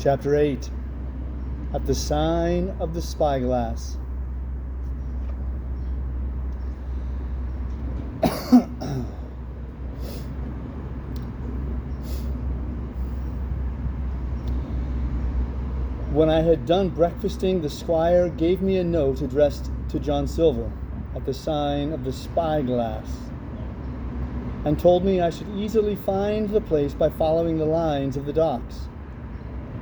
Chapter 8. At the Sign of the Spyglass. When I had done breakfasting, the squire gave me a note addressed to John Silver at the Sign of the Spyglass, and told me I should easily find the place by following the lines of the docks,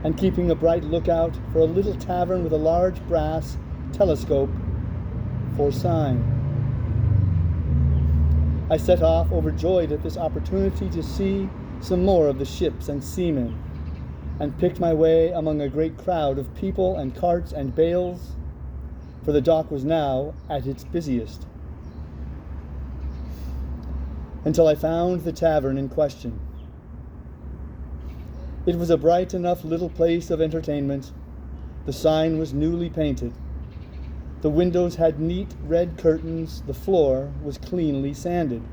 and keeping a bright lookout for a little tavern with a large brass telescope for sign. I set off overjoyed at this opportunity to see some more of the ships and seamen, and picked my way among a great crowd of people and carts and bales, for the dock was now at its busiest, until I found the tavern in question. It was a bright enough little place of entertainment. The sign was newly painted. The windows had neat red curtains. The floor was cleanly sanded.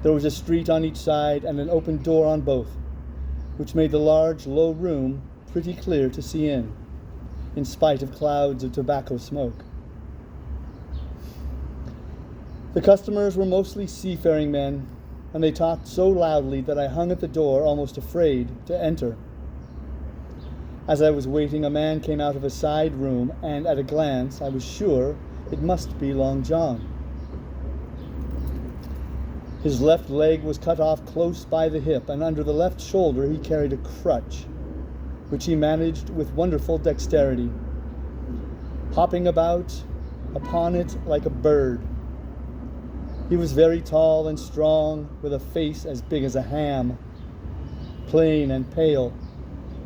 There was a street on each side and an open door on both, which made the large, low room pretty clear to see in spite of clouds of tobacco smoke. The customers were mostly seafaring men, and they talked so loudly that I hung at the door, almost afraid to enter. As I was waiting, a man came out of a side room, and at a glance I was sure it must be Long John. His left leg was cut off close by the hip, and under the left shoulder he carried a crutch, which he managed with wonderful dexterity, hopping about upon it like a bird. He was very tall and strong, with a face as big as a ham, plain and pale,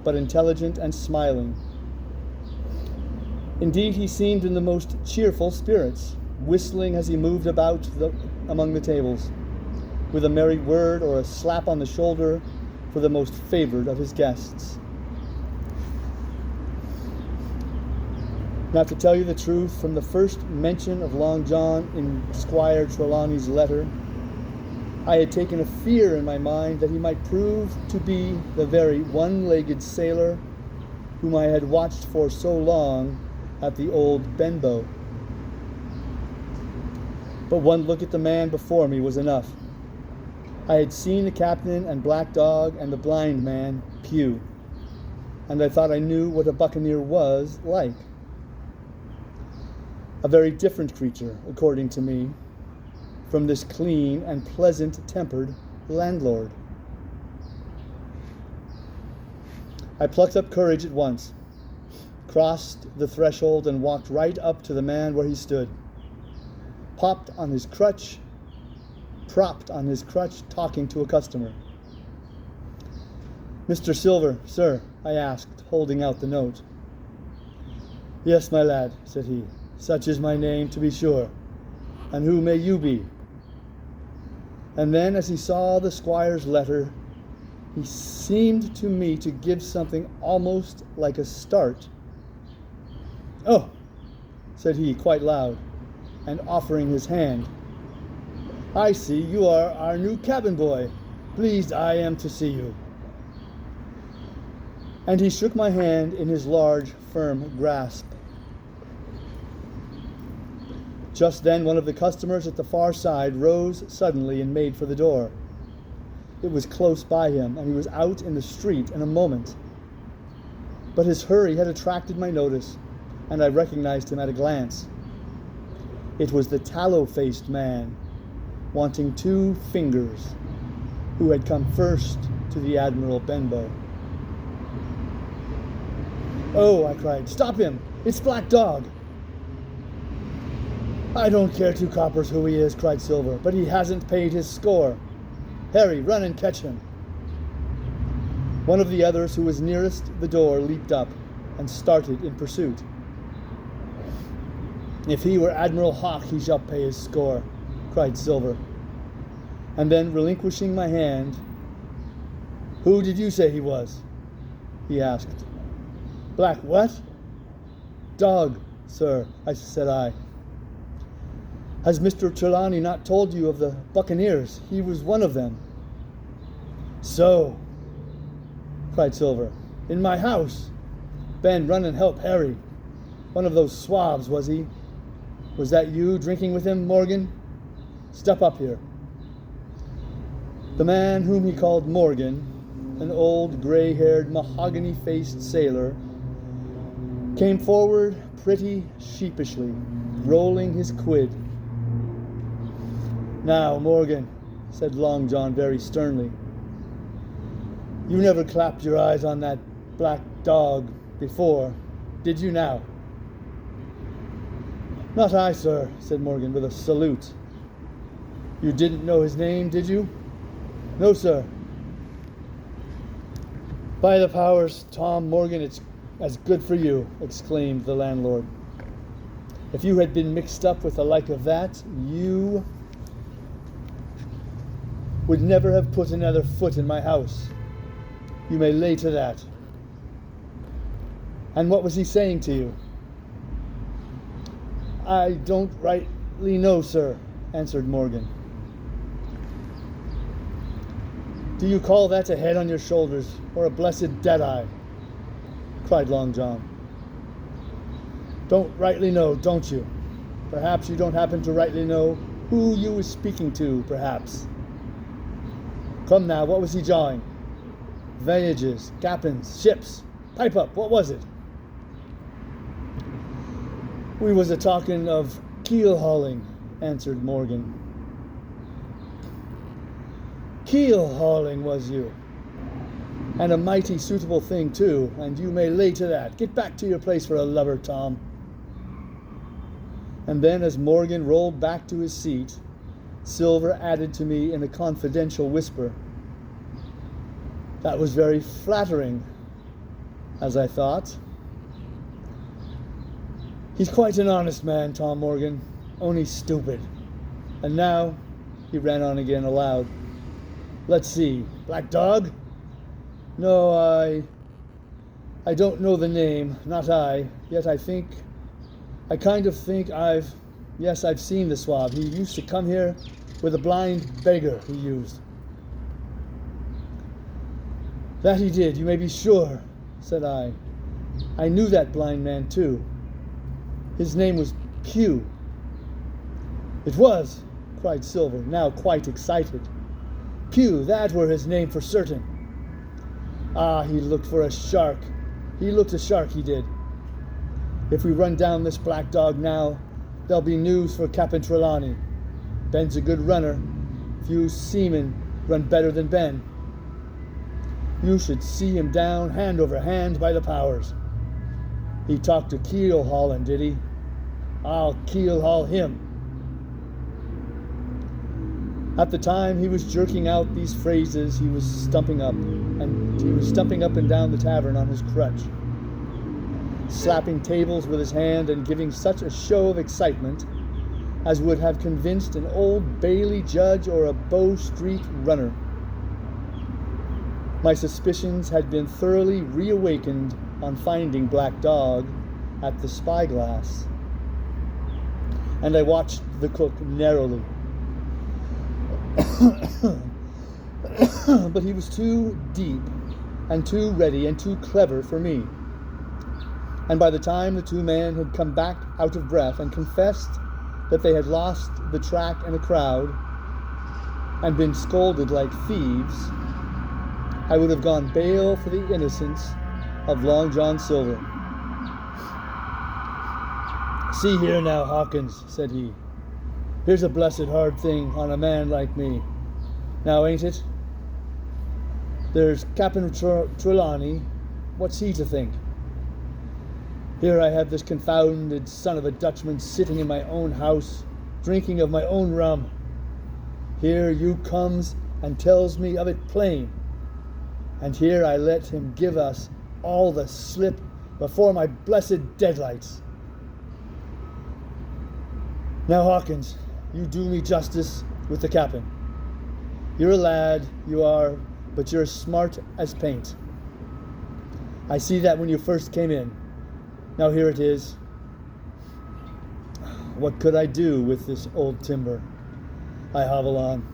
but intelligent and smiling. Indeed, he seemed in the most cheerful spirits, whistling as he moved about among the tables, with a merry word or a slap on the shoulder for the most favored of his guests. Now, to tell you the truth, from the first mention of Long John in Squire Trelawney's letter, I had taken a fear in my mind that he might prove to be the very one-legged sailor whom I had watched for so long at the old Benbow. But one look at the man before me was enough. I had seen the captain and Black Dog and the blind man, Pew, and I thought I knew what a buccaneer was like. A very different creature, according to me, from this clean and pleasant-tempered landlord. I plucked up courage at once, crossed the threshold, and walked right up to the man where he stood, propped on his crutch, talking to a customer. "Mr. Silver, sir?" I asked, holding out the note. "Yes, my lad," said he. "Such is my name, to be sure. And who may you be?" And then, as he saw the squire's letter, he seemed to me to give something almost like a start. "Oh," said he quite loud, and offering his hand, "I see you are our new cabin boy. Pleased I am to see you." And he shook my hand in his large, firm grasp. Just then one of the customers at the far side rose suddenly and made for the door. It was close by him, and he was out in the street in a moment. But his hurry had attracted my notice, and I recognized him at a glance. It was the tallow-faced man, wanting 2 fingers, who had come first to the Admiral Benbow. "Oh," I cried, "stop him! It's Black Dog!" "I don't care 2 coppers who he is," cried Silver, "but he hasn't paid his score. Harry, run and catch him." One of the others who was nearest the door leaped up and started in pursuit. "If he were Admiral Hawke, he shall pay his score," cried Silver. And then, relinquishing my hand, "Who did you say he was?" he asked. "Black what?" "Dog, sir," said I. "Has Mr. Trelawney not told you of the buccaneers? He was one of them." "So," cried Silver. In my house. Ben, run and help Harry. One of those swabs, was he? Was that you drinking with him, Morgan? Step up here. The man whom he called Morgan, an old gray-haired, mahogany-faced sailor, came forward pretty sheepishly, rolling his quid. Now, Morgan, said Long John very sternly, you never clapped your eyes on that black dog before, did you now? Not I, sir, said Morgan with a salute. You didn't know his name, did you? No, sir. By the powers, Tom Morgan, it's as good for you, exclaimed the landlord. If you had been mixed up with the like of that, you would never have put another foot in my house. You may lay to that. And what was he saying to you? I don't rightly know, sir, answered Morgan. Do you call that a head on your shoulders, or a blessed dead-eye? Cried Long John. Don't rightly know, don't you? Perhaps you don't happen to rightly know who you was speaking to, perhaps. Come now, what was he jawing? Voyages, captains, ships. Pipe up, what was it? We was a-talking of keel-hauling, answered Morgan. Keel-hauling, was you? And a mighty suitable thing, too, and you may lay to that. Get back to your place for a lubber, Tom. And then, as Morgan rolled back to his seat, Silver added to me in a confidential whisper, that was very flattering, as I thought. He's quite an honest man, Tom Morgan, only stupid. And now, he ran on again aloud, let's see, Black Dog? No, I don't know the name, not I, yet I kind of think I've seen the swab. He used to come here with a blind beggar he used. That he did, you may be sure, said I. I knew that blind man, too. His name was Pew. It was, cried Silver, now quite excited. Pew, that were his name for certain. Ah, he looked for a shark. He looked a shark, he did. If we run down this black dog now, there'll be news for Captain Trelawney. Ben's a good runner. Few seamen run better than Ben. You should see him down hand over hand by the powers. He talked to keel hauling, did he? I'll keel haul him. At the time he was jerking out these phrases, he was stumping up and down the tavern on his crutch, slapping tables with his hand and giving such a show of excitement as would have convinced an Old Bailey judge or a Bow Street runner. My suspicions had been thoroughly reawakened on finding Black Dog at the spyglass, and I watched the cook narrowly. But he was too deep and too ready and too clever for me. And by the time the two men had come back out of breath and confessed that they had lost the track in a crowd and been scolded like thieves, I would have gone bail for the innocence of Long John Silver. See here now, Hawkins, said he. Here's a blessed hard thing on a man like me. Now, ain't it? There's Captain Trelawney. What's he to think? Here I have this confounded son of a Dutchman sitting in my own house, drinking of my own rum. Here you comes and tells me of it plain. And here I let him give us all the slip before my blessed deadlights. Now, Hawkins, you do me justice with the captain. You're a lad, you are, but you're smart as paint. I see that when you first came in. Now here it is. What could I do with this old timber? I hobble on.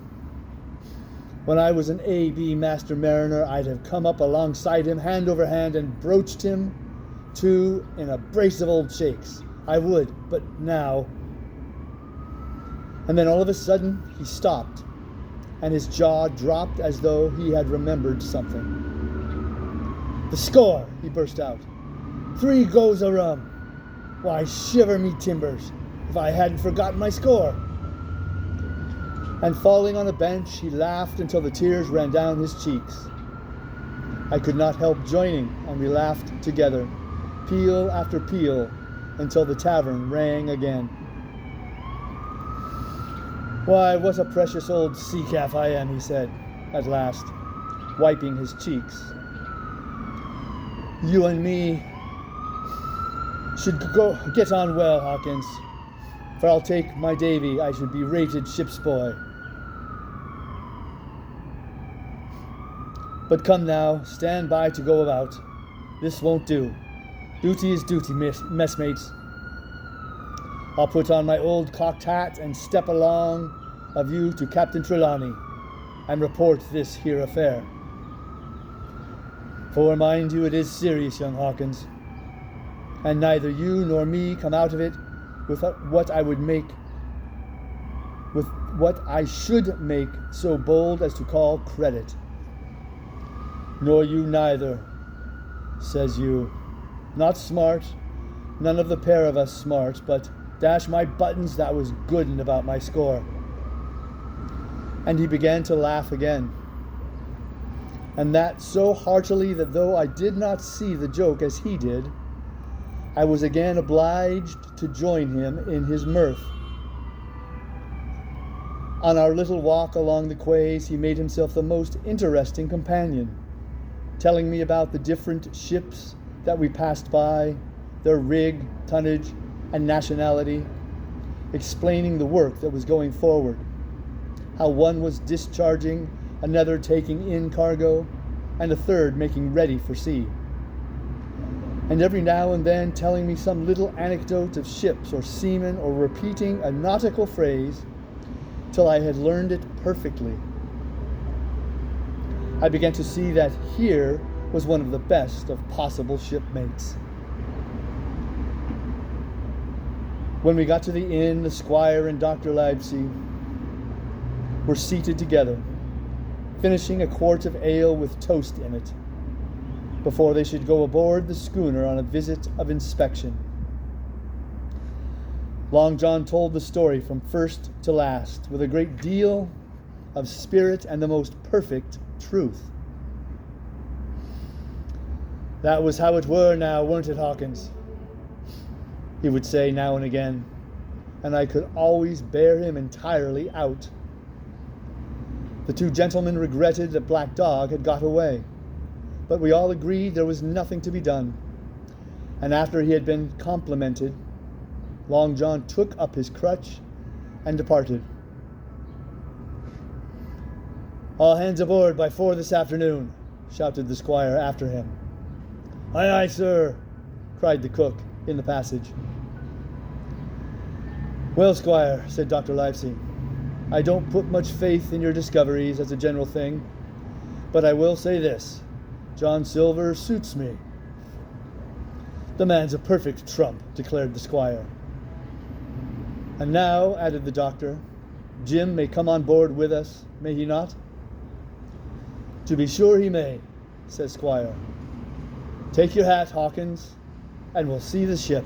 When I was an A.B. master mariner, I'd have come up alongside him, hand over hand, and broached him to in a brace of old shakes. I would, but now... And then all of a sudden, he stopped, and his jaw dropped as though he had remembered something. "The score!" he burst out. "3 goes a rum! Why, shiver me timbers, if I hadn't forgotten my score!" And falling on a bench, he laughed until the tears ran down his cheeks. I could not help joining, and we laughed together, peal after peal, until the tavern rang again. "Why, what a precious old sea calf I am," he said, at last, wiping his cheeks. "You and me should get on well, Hawkins, for I'll take my Davy. I should be rated ship's boy. But come now, stand by to go about. This won't do. Duty is duty, messmates. I'll put on my old cocked hat and step along of you to Captain Trelawney and report this here affair. For mind you, it is serious, young Hawkins, and neither you nor me come out of it with what I should make so bold as to call credit. Nor you neither, says you. Not smart, none of the pair of us smart, but dash my buttons, that was good about my score. And he began to laugh again, and that so heartily that though I did not see the joke as he did, I was again obliged to join him in his mirth. On our little walk along the quays, he made himself the most interesting companion, telling me about the different ships that we passed by, their rig, tonnage, and nationality, explaining the work that was going forward, how one was discharging, another taking in cargo, and a third making ready for sea. And every now and then telling me some little anecdote of ships or seamen, or repeating a nautical phrase till I had learned it perfectly. I began to see that here was one of the best of possible shipmates. When we got to the inn, the squire and Dr. Livesey were seated together, finishing a quart of ale with toast in it, before they should go aboard the schooner on a visit of inspection. Long John told the story from first to last, with a great deal of spirit and the most perfect truth. "That was how it were now, weren't it, Hawkins?" he would say now and again, and I could always bear him entirely out. The 2 gentlemen regretted that Black Dog had got away, but we all agreed there was nothing to be done, and after he had been complimented, Long John took up his crutch and departed. "All hands aboard by 4 this afternoon," shouted the squire after him. "Aye, aye, sir," cried the cook in the passage. "Well, squire," said Dr. Livesey, "I don't put much faith in your discoveries as a general thing, but I will say this. John Silver suits me." "The man's a perfect trump," declared the squire. "And now," added the doctor, "Jim may come on board with us, may he not?" "To be sure he may," says Squire. "Take your hat, Hawkins, and we'll see the ship."